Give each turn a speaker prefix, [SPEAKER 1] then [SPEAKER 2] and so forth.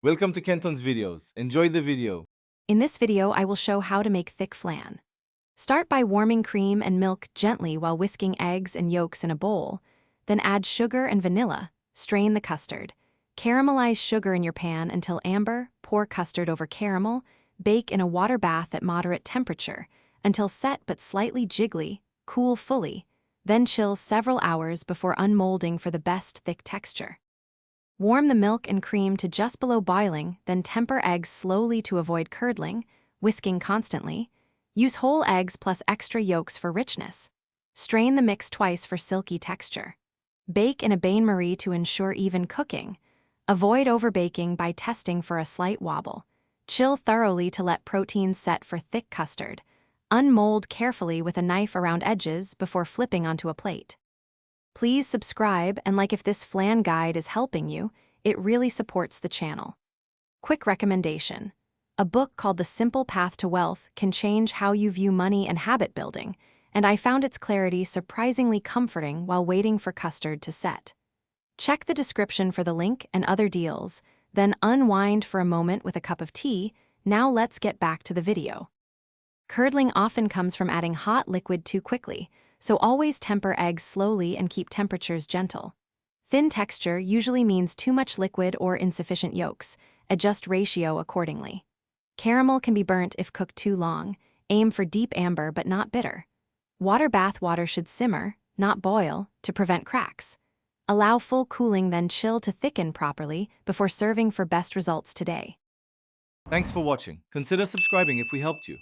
[SPEAKER 1] Welcome to Kenton's videos. Enjoy the video.
[SPEAKER 2] In this video, I will show how to make thick flan. Start by warming cream and milk gently while whisking eggs and yolks in a bowl. Then add sugar and vanilla. Strain the custard. Caramelize sugar in your pan until amber, pour custard over caramel, bake in a water bath at moderate temperature until set but slightly jiggly, cool fully, then chill several hours before unmolding for the best thick texture. Warm the milk and cream to just below boiling, then temper eggs slowly to avoid curdling, whisking constantly. Use whole eggs plus extra yolks for richness. Strain the mix twice for silky texture. Bake in a bain-marie to ensure even cooking. Avoid overbaking by testing for a slight wobble. Chill thoroughly to let proteins set for thick custard. Unmold carefully with a knife around edges before flipping onto a plate. Please subscribe and like if this flan guide is helping you. It really supports the channel. Quick recommendation. A book called The Simple Path to Wealth can change how you view money and habit building, and I found its clarity surprisingly comforting while waiting for custard to set. Check the description for the link and other deals, then unwind for a moment with a cup of tea. Now let's get back to the video. Curdling often comes from adding hot liquid too quickly, so always temper eggs slowly and keep temperatures gentle. Thin texture usually means too much liquid or insufficient yolks. Adjust ratio accordingly. Caramel can be burnt if cooked too long. Aim for deep amber but not bitter. Water bath water should simmer, not boil, to prevent cracks. Allow full cooling then chill to thicken properly before serving for best results today.
[SPEAKER 1] Thanks for watching. Consider subscribing if we helped you.